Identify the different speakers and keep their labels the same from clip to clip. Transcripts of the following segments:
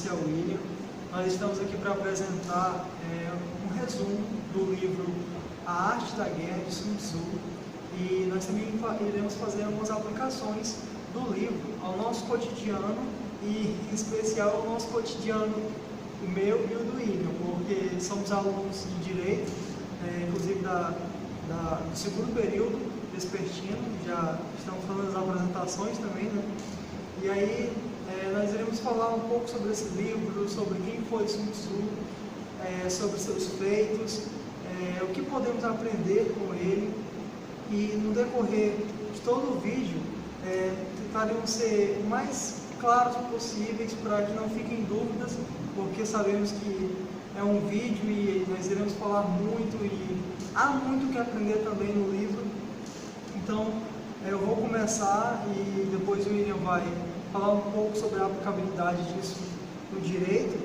Speaker 1: é o William. Nós estamos aqui para apresentar um resumo do livro A Arte da Guerra, de Sun Tzu, e nós também iremos fazer algumas aplicações do livro ao nosso cotidiano, e em especial ao nosso cotidiano, o meu e o do William, porque somos alunos de Direito, inclusive do segundo período vespertino, já estamos fazendo as apresentações também, né? E aí nós iremos falar um pouco sobre esse livro, sobre quem foi Sun Tzu, sobre seus feitos, o que podemos aprender com ele, e no decorrer de todo o vídeo tentaremos ser o mais claros possíveis para que não fiquem dúvidas, porque sabemos que é um vídeo e nós iremos falar muito e há muito que aprender também no livro. Então eu vou começar e depois o William vai falar um pouco sobre a aplicabilidade disso no direito.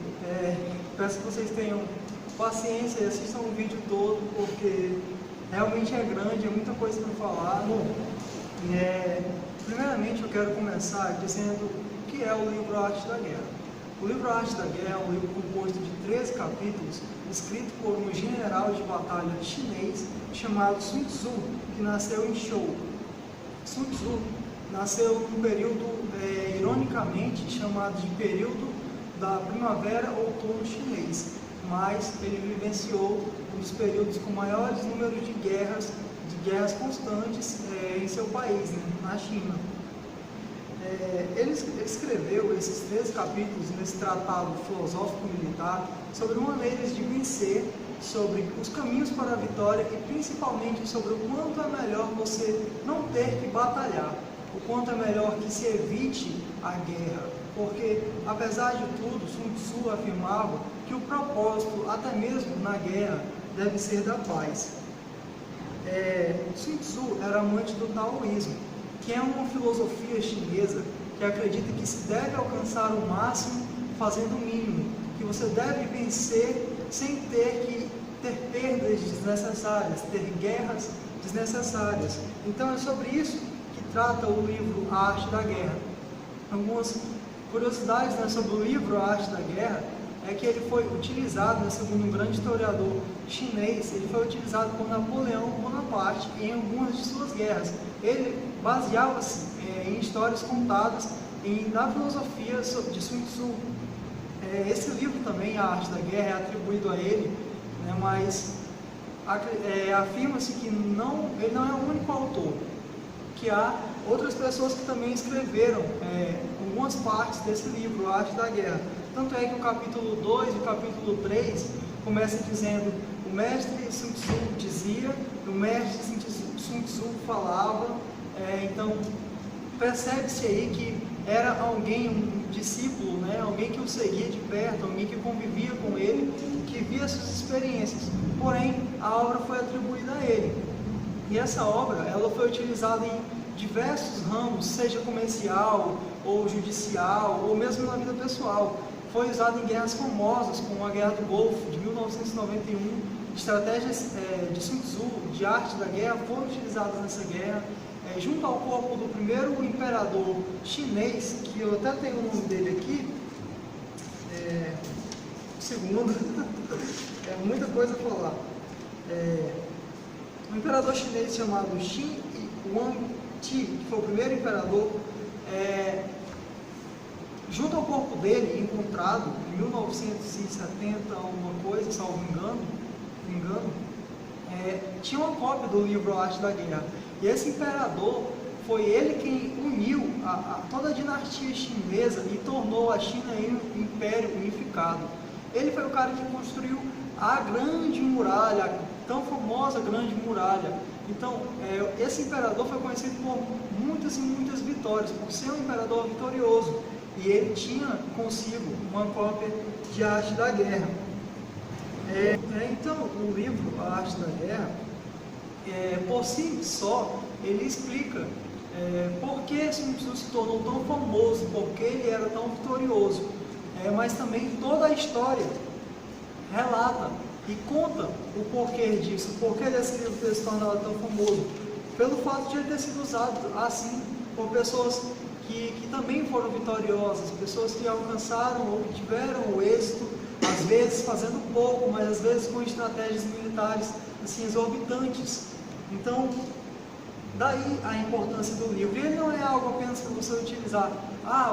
Speaker 1: Peço que vocês tenham paciência e assistam o vídeo todo, porque realmente é grande, é muita coisa para falar. Primeiramente eu quero começar dizendo o que é o livro A Arte da Guerra. O livro A Arte da Guerra é um livro composto de 13 capítulos, escrito por um general de batalha chinês chamado Sun Tzu, que nasceu em Zhou. Sun Tzu nasceu num período, ironicamente, chamado de período da primavera-outono chinês, mas ele vivenciou um dos períodos com maiores números de guerras constantes em seu país, né, na China. Ele escreveu esses 13 capítulos nesse tratado filosófico-militar sobre maneiras de vencer, sobre os caminhos para a vitória e principalmente sobre o quanto é melhor você não ter que batalhar, o quanto é melhor que se evite a guerra, porque apesar de tudo, Sun Tzu afirmava que o propósito, até mesmo na guerra, deve ser da paz. Sun Tzu era amante do taoísmo, que é uma filosofia chinesa que acredita que se deve alcançar o máximo fazendo o mínimo, que você deve vencer sem ter que ter perdas desnecessárias, ter guerras desnecessárias. Então é sobre isso que trata o livro A Arte da Guerra. Algumas curiosidades, né, sobre o livro A Arte da Guerra é que ele foi utilizado, né, segundo um grande historiador chinês, ele foi utilizado por Napoleão Bonaparte em algumas de suas guerras. Ele baseava-se em histórias contadas na filosofia de Sun Tzu. Esse livro também, A Arte da Guerra, é atribuído a ele, né, mas afirma-se que ele não é o único autor, que há outras pessoas que também escreveram algumas partes desse livro, A Arte da Guerra. Tanto é que o capítulo 2 e o capítulo 3 começa dizendo: o mestre Sun Tzu dizia, o mestre Sun Tzu falava. Então percebe-se aí que era alguém, um discípulo, né? Alguém que o seguia de perto, alguém que convivia com ele, que via suas experiências. Porém, a obra foi atribuída a ele. E essa obra ela foi utilizada em diversos ramos, seja comercial ou judicial, ou mesmo na vida pessoal. Foi usado em guerras famosas, como a Guerra do Golfo de 1991. Estratégias de Sun Tzu, de arte da guerra, foram utilizadas nessa guerra. Junto ao corpo do primeiro imperador chinês, que eu até tenho o nome dele aqui, segundo, muita coisa a falar. Um imperador chinês chamado Qin Huangdi, que foi o primeiro imperador, junto ao corpo dele, encontrado em 1970, alguma coisa, salvo engano, tinha uma cópia do livro A Arte da Guerra. E esse imperador foi ele quem uniu toda a dinastia chinesa e tornou a China um império unificado. Ele foi o cara que construiu a Grande Muralha, a tão famosa Grande Muralha. Então, esse imperador foi conhecido por muitas e muitas vitórias, por ser um imperador vitorioso. E ele tinha consigo uma cópia de A Arte da Guerra. Então, o livro A Arte da Guerra, por si só, ele explica por que Sun Tzu se tornou tão famoso, por que ele era tão vitorioso. Mas também toda a história relata e conta o porquê disso, o porquê desse livro ter se tornado tão famoso, pelo fato de ele ter sido usado assim por pessoas que também foram vitoriosas, pessoas que alcançaram ou que tiveram o êxito, às vezes fazendo pouco, mas às vezes com estratégias militares assim exorbitantes. Então, daí a importância do livro. E ele não é algo apenas para você utilizar.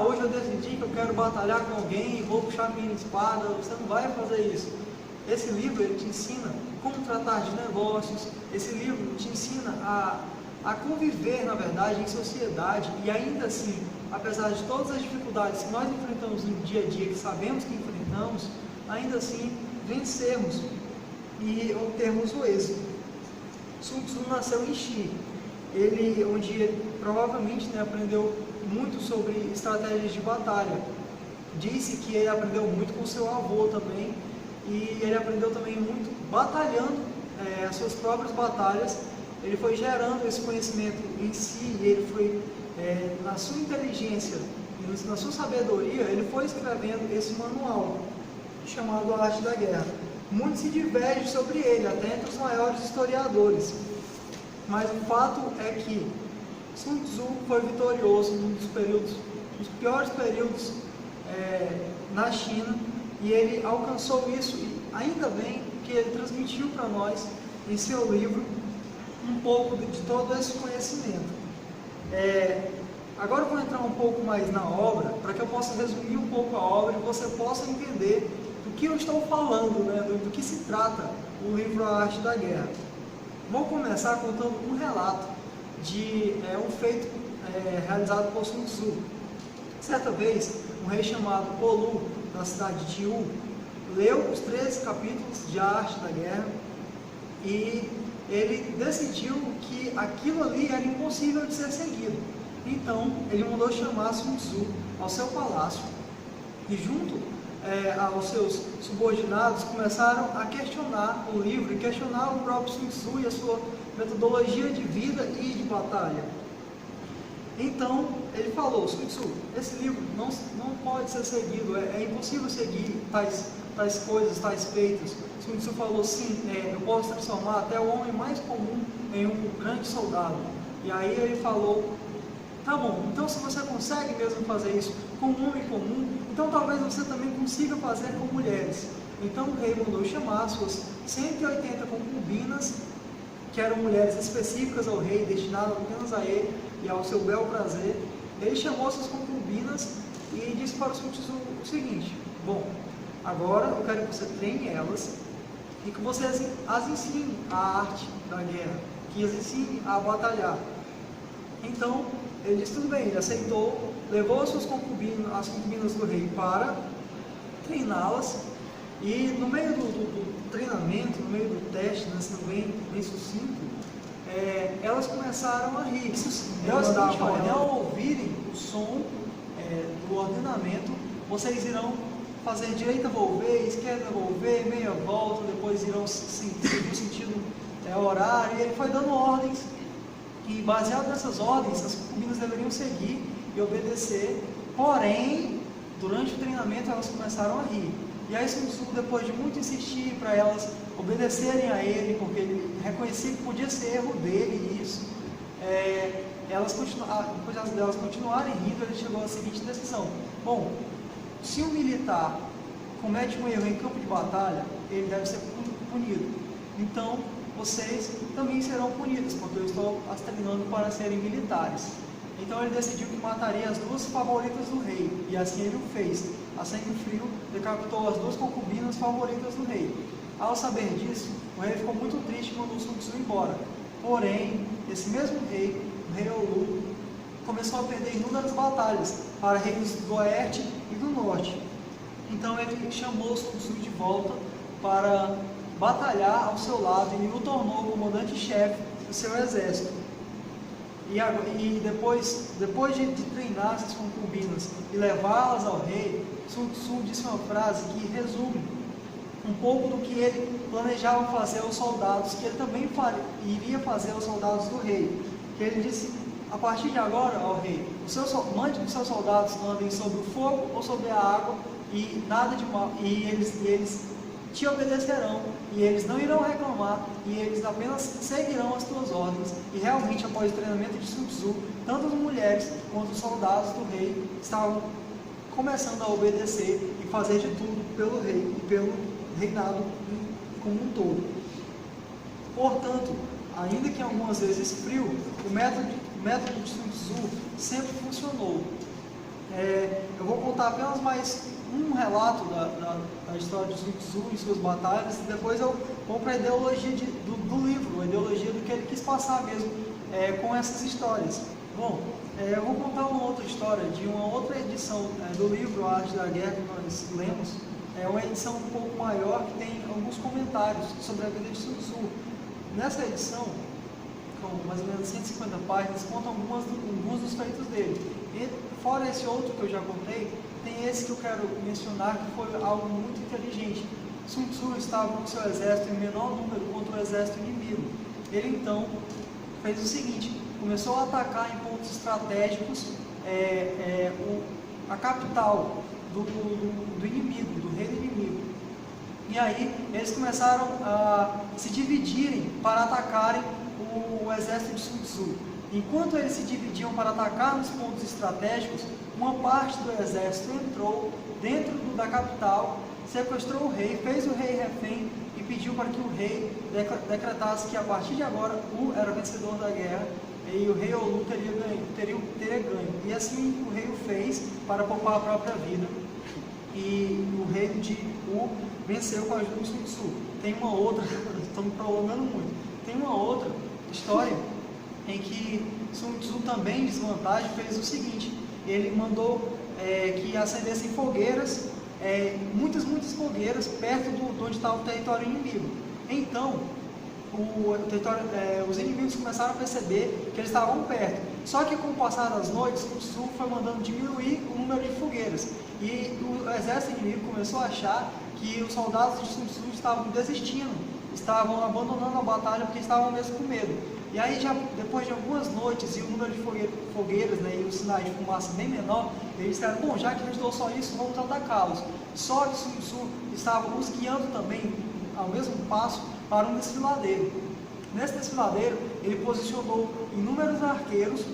Speaker 1: Hoje eu decidi que eu quero batalhar com alguém, vou puxar minha espada. Você não vai fazer isso. Esse livro ele te ensina como tratar de negócios. Esse livro te ensina a conviver, na verdade, em sociedade. E ainda assim, apesar de todas as dificuldades que nós enfrentamos no dia a dia, que sabemos que enfrentamos, ainda assim vencermos e obtermos o êxito. Sun Tzu nasceu em Xi. Ele, onde ele provavelmente aprendeu muito sobre estratégias de batalha. Disse que ele aprendeu muito com seu avô também, e ele aprendeu também muito batalhando as suas próprias batalhas. Ele foi gerando esse conhecimento em si, e ele foi, na sua inteligência, na sua sabedoria, ele foi escrevendo esse manual, chamado A Arte da Guerra. Muito se diverge sobre ele, até entre os maiores historiadores. Mas o fato é que Sun Tzu foi vitorioso num dos piores períodos na China, e ele alcançou isso, e ainda bem que ele transmitiu para nós, em seu livro, um pouco de todo esse conhecimento. Agora eu vou entrar um pouco mais na obra, para que eu possa resumir um pouco a obra e você possa entender do que eu estou falando, do que se trata o livro A Arte da Guerra. Vou começar contando um relato de um feito realizado por Sun Tzu. Certa vez, um rei chamado Polu, na cidade de Yu, leu os 13 capítulos de A Arte da Guerra e ele decidiu que aquilo ali era impossível de ser seguido. Então, ele mandou chamar Sun Tzu ao seu palácio e, junto aos seus subordinados, começaram a questionar o livro e questionar o próprio Sun Tzu e a sua metodologia de vida e de batalha. Então, ele falou: Sun Tzu, esse livro não pode ser seguido, é impossível seguir tais coisas, tais feitos. Sun Tzu falou: sim, eu posso transformar até o homem mais comum em um grande soldado. E aí ele falou: tá bom, então se você consegue mesmo fazer isso com um homem comum, então talvez você também consiga fazer com mulheres. Então o rei mandou chamar suas 180 concubinas, que eram mulheres específicas ao rei, destinadas apenas a ele e ao seu bel prazer. Ele chamou suas concubinas e disse para o Sun Tzu o seguinte: bom, agora eu quero que você treine elas e que você as ensine a arte da guerra, que as ensine a batalhar. Então ele disse: tudo bem. Ele aceitou, levou as concubinas do rei para treiná-las, e no meio do treinamento, no meio do teste, sendo bem sucinto, elas começaram a rir. Ao ouvirem o som do ordenamento, vocês irão fazer direita volver, esquerda volver, meia volta, depois irão seguir o sentido horário. E ele foi dando ordens, e baseado nessas ordens, as concubinas deveriam seguir e obedecer. Porém, durante o treinamento, elas começaram a rir. E aí Sun Tzu, depois de muito insistir para elas obedecerem a ele, porque ele reconhecia que podia ser erro dele isso, depois delas continuarem rindo, ele chegou à seguinte decisão: bom, se um militar comete um erro em campo de batalha, ele deve ser punido. Então, vocês também serão punidos, porque eu estou as treinando para serem militares. Então ele decidiu que mataria as duas favoritas do rei, e assim ele o fez. A sangue frio, decapitou as duas concubinas favoritas do rei. Ao saber disso, o rei ficou muito triste quando o Sun Tzu ia embora. Porém, esse mesmo rei, o rei Olu, começou a perder inúmeras batalhas para reinos do oeste e do norte. Então ele chamou o Sun Tzu de volta para batalhar ao seu lado e o tornou comandante-chefe do seu exército. E depois de treinar essas concubinas e levá-las ao rei, Sun Tzu disse uma frase que resume um pouco do que ele planejava fazer aos soldados, que ele também iria fazer aos soldados do rei. Que ele disse: a partir de agora, ó rei, mande que os seus soldados andem sobre o fogo ou sobre a água, e nada de mal, e eles te obedecerão, e eles não irão reclamar, e eles apenas seguirão as tuas ordens. E realmente, após o treinamento de Sun Tzu, tanto as mulheres quanto os soldados do rei estavam começando a obedecer e fazer de tudo pelo rei e pelo reinado como um todo. Portanto, ainda que algumas vezes frio, o método de Sun Tzu sempre funcionou. Eu vou contar apenas mais um relato da história de Sun Tzu e suas batalhas, e depois eu vou para a ideologia do livro, a ideologia do que ele quis passar mesmo com essas histórias. Bom, eu vou contar uma outra história de uma outra edição do livro A Arte da Guerra que nós lemos. É uma edição um pouco maior que tem alguns comentários sobre a vida de Sun Tzu. Nessa edição, com mais ou menos 150 páginas, conta alguns dos feitos dele. E, fora esse outro que eu já contei, tem esse que eu quero mencionar, que foi algo muito inteligente. Sun Tzu estava com seu exército em menor número contra o exército inimigo. Ele então fez o seguinte: começou a atacar em pontos estratégicos a capital do inimigo, do rei do inimigo. E aí eles começaram a se dividirem para atacarem o exército de Sun Tzu. Enquanto eles se dividiam para atacar nos pontos estratégicos, uma parte do exército entrou dentro da capital, sequestrou o rei, fez o rei refém e pediu para que o rei decretasse que a partir de agora U era vencedor da guerra e o rei Olu teria ganho. E assim o rei o fez para poupar a própria vida. E o rei de U venceu com a ajuda de Sun Tzu. Tem uma outra, estou me prolongando muito, tem uma outra história em que Sun Tzu também, em desvantagem, fez o seguinte: ele mandou que acendessem fogueiras, muitas fogueiras, perto de onde estava o território inimigo. Então, os inimigos começaram a perceber que eles estavam perto. Só que com o passar das noites, Sun Tzu foi mandando diminuir o número de fogueiras. E o exército inimigo começou a achar que os soldados de Sun Tzu estavam desistindo, estavam abandonando a batalha porque estavam mesmo com medo. E aí, já depois de algumas noites e o número de fogueiras, e os sinais de fumaça bem menor, eles disseram: bom, já que restou só isso, vamos atacá-los. Só que Sun Tzu estava os guiando também, ao mesmo passo, para um desfiladeiro. Nesse desfiladeiro, ele posicionou inúmeros arqueiros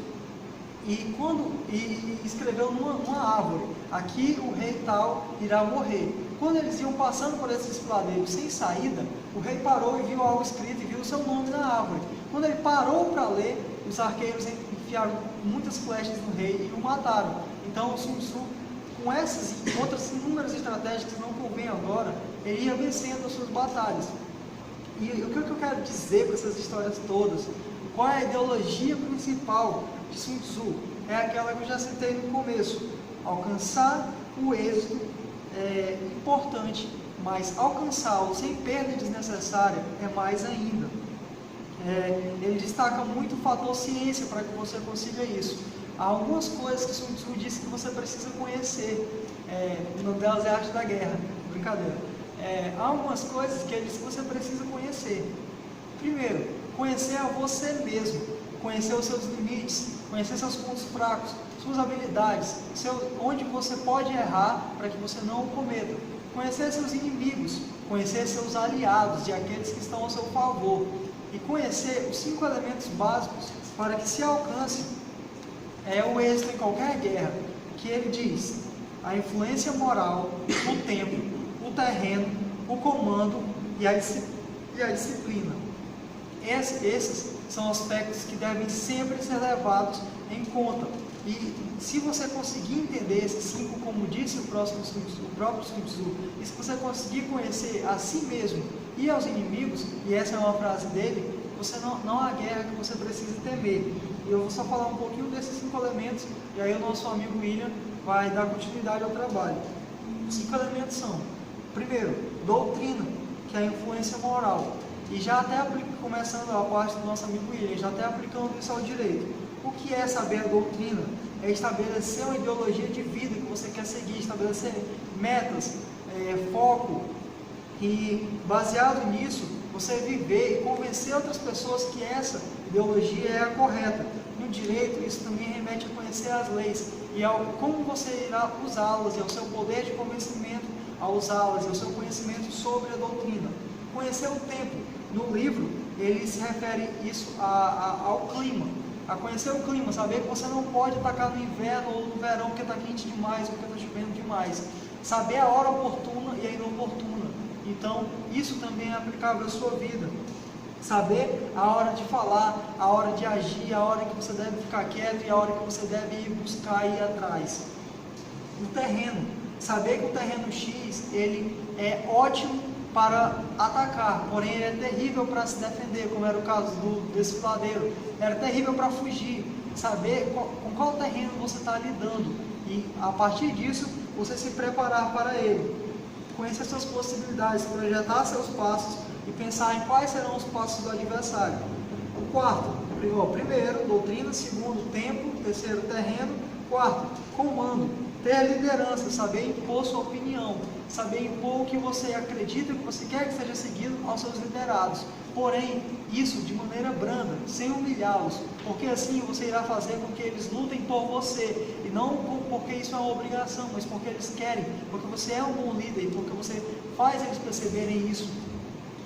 Speaker 1: e escreveu numa árvore: aqui o rei tal irá morrer. Quando eles iam passando por esse desfiladeiro sem saída, o rei parou e viu algo escrito e viu o seu nome na árvore. Quando ele parou para ler, os arqueiros enfiaram muitas flechas no rei e o mataram. Então o Sun Tzu, com essas e outras inúmeras estratégias que não convém agora, ele ia vencendo as suas batalhas. E o que eu quero dizer com essas histórias todas? Qual é a ideologia principal de Sun Tzu? É aquela que eu já citei no começo: alcançar o êxito é importante, mas alcançá-lo sem perda desnecessária é mais ainda. Ele destaca muito o fator ciência para que você consiga isso. Há algumas coisas que Sun Tzu disse que você precisa conhecer. Uma delas é a arte da guerra. Brincadeira. Há algumas coisas que ele disse que você precisa conhecer. Primeiro, conhecer a você mesmo, conhecer os seus limites, conhecer seus pontos fracos, suas habilidades, onde você pode errar para que você não o cometa. Conhecer seus inimigos, conhecer seus aliados e aqueles que estão ao seu favor. E conhecer os 5 elementos básicos para que se alcance o êxito em qualquer guerra, que ele diz: a influência moral, o tempo, o terreno, o comando e a disciplina. Esses são aspectos que devem sempre ser levados em conta. E se você conseguir entender esses 5, como disse o próprio Sun Tzu, e se você conseguir conhecer a si mesmo e aos inimigos, e essa é uma frase dele, não há guerra que você precise temer. E eu vou só falar um pouquinho desses 5 elementos, e aí o nosso amigo William vai dar continuidade ao trabalho. Os 5 elementos são: primeiro, doutrina, que é a influência moral. E já até começando a parte do nosso amigo William, já até aplicando isso ao direito. O que é saber a doutrina? É estabelecer uma ideologia de vida que você quer seguir, estabelecer metas, foco, e baseado nisso, você viver e convencer outras pessoas que essa ideologia é a correta. No direito, isso também remete a conhecer as leis e como você irá usá-las e ao seu poder de convencimento a usá-las, é o seu conhecimento sobre a doutrina. Conhecer o tempo. No livro, ele se refere isso ao clima, a conhecer o clima, saber que você não pode atacar no inverno ou no verão porque está quente demais ou porque está chovendo demais. Saber a hora oportuna e a inoportuna. Então, isso também é aplicável à sua vida. Saber a hora de falar, a hora de agir, a hora que você deve ficar quieto e a hora que você deve ir buscar e ir atrás. O terreno. Saber que o terreno X, ele é ótimo para atacar, porém ele é terrível para se defender, como era o caso do desfiladeiro. Era terrível para fugir. Saber com qual terreno você está lidando e, a partir disso, você se preparar para ele. Conhecer suas possibilidades, projetar seus passos e pensar em quais serão os passos do adversário. O quarto, primeiro, doutrina. Segundo, tempo. Terceiro, terreno. Quarto, comando. Ter liderança, saber impor sua opinião, saber impor o que você acredita, o que você quer que seja seguido aos seus liderados. Porém, isso de maneira branda, sem humilhá-los, porque assim você irá fazer com que eles lutem por você, e não porque isso é uma obrigação, mas porque eles querem, porque você é um bom líder, e porque você faz eles perceberem isso,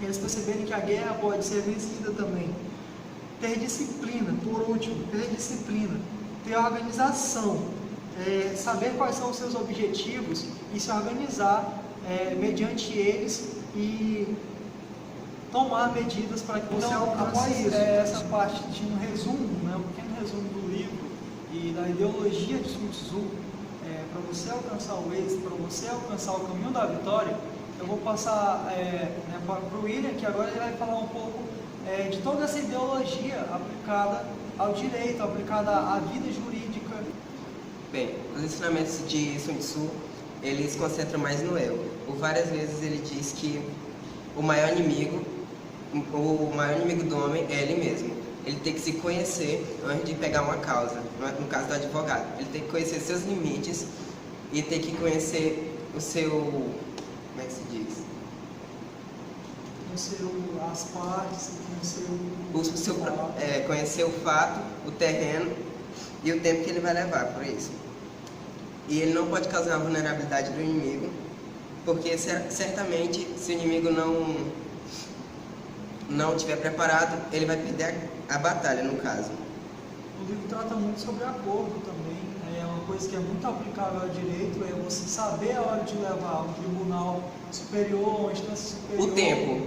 Speaker 1: eles perceberem que a guerra pode ser vencida também. Ter disciplina, por último, ter disciplina, ter organização, saber quais são os seus objetivos e se organizar mediante eles e tomar medidas para que você alcance isso. Essa parte de um resumo, um pequeno resumo do livro e da ideologia de Sun Tzu, para você alcançar o êxito, para você alcançar o caminho da vitória. Eu vou passar para o William, que agora ele vai falar um pouco de toda essa ideologia aplicada ao direito, aplicada à vida jurídica.
Speaker 2: Bem, os ensinamentos de Sun Tzu, eles se concentram mais no eu. Por várias vezes ele diz que o maior inimigo do homem é ele mesmo. Ele tem que se conhecer antes de pegar uma causa, no caso do advogado. Ele tem que conhecer seus limites e tem que conhecer o seu... como é que se diz?
Speaker 1: Conhecer as partes,
Speaker 2: conhecer o fato, o terreno e o tempo que ele vai levar por isso. E ele não pode causar uma vulnerabilidade para o inimigo, porque certamente se o inimigo não estiver preparado, ele vai perder a batalha, no caso.
Speaker 1: O livro trata muito sobre acordo também. É uma coisa que é muito aplicável ao direito, é você saber a hora de levar ao tribunal superior, uma instância superior.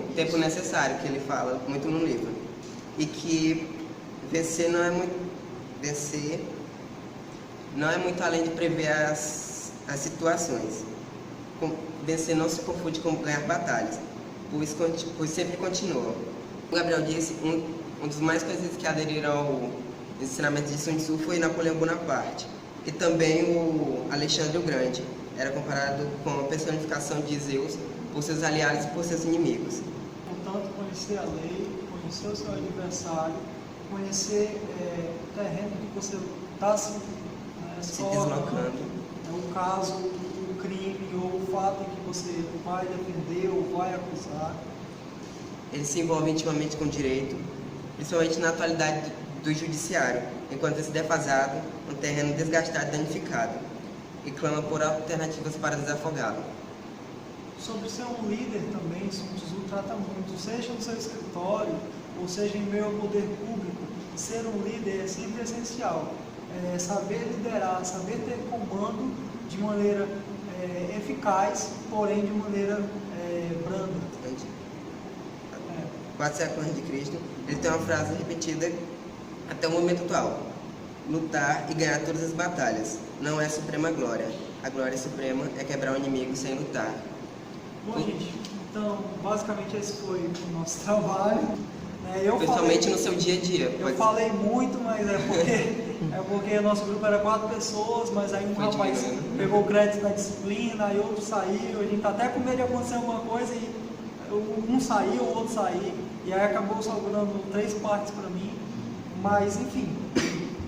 Speaker 2: O tempo necessário, que ele fala muito no livro. E que vencer não é muito além de prever as situações. Vencer não se confunde com ganhar batalhas, pois sempre continua. O Gabriel disse, um dos mais conhecidos que aderiram ao ensinamento de Sun Tzu foi Napoleão Bonaparte. E também o Alexandre o Grande. Era comparado com a personificação de Zeus por seus aliados e por seus inimigos.
Speaker 1: Portanto, conhecer a lei, conhecer o seu adversário, conhecer o terreno que você está se
Speaker 2: deslocando.
Speaker 1: O caso, o crime ou o fato em que você vai defender ou vai acusar.
Speaker 2: Ele se envolve intimamente com o direito, principalmente na atualidade do judiciário, enquanto esse defasado, um terreno desgastado e danificado, e clama por alternativas para desafogá-lo.
Speaker 1: Sobre ser um líder também, Sun Tzu trata muito, seja no seu escritório, ou seja em meio ao poder público, ser um líder é sempre essencial. Saber liderar, saber ter comando de maneira eficaz, porém de maneira branda.
Speaker 2: 4 séculos antes de Cristo, ele tem uma frase repetida até o momento atual: lutar e ganhar todas as batalhas não é a suprema glória. A glória suprema é quebrar o inimigo sem lutar.
Speaker 1: Bom, gente, então basicamente esse foi o nosso trabalho.
Speaker 2: Principalmente no seu dia a dia.
Speaker 1: Eu falei muito, mas porque nosso grupo era 4 pessoas, mas aí um rapaz pegou o crédito da disciplina, aí outro saiu, a gente tá até com medo de acontecer alguma coisa e um saiu, o outro saiu, e aí acabou sobrando 3 partes para mim. Mas enfim,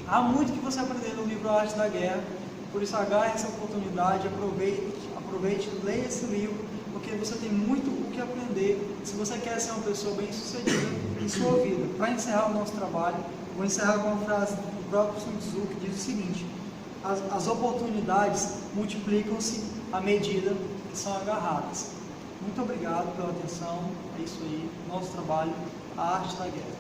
Speaker 1: há muito que você aprender no livro A Arte da Guerra, por isso agarre essa oportunidade, aproveite, leia esse livro, porque você tem muito o que aprender se você quer ser uma pessoa bem sucedida em sua vida. Para encerrar o nosso trabalho, vou encerrar com uma frase do próprio Sun Tzu que diz o seguinte: as oportunidades multiplicam-se à medida que são agarradas. Muito obrigado pela atenção. É isso aí, nosso trabalho, a arte da guerra.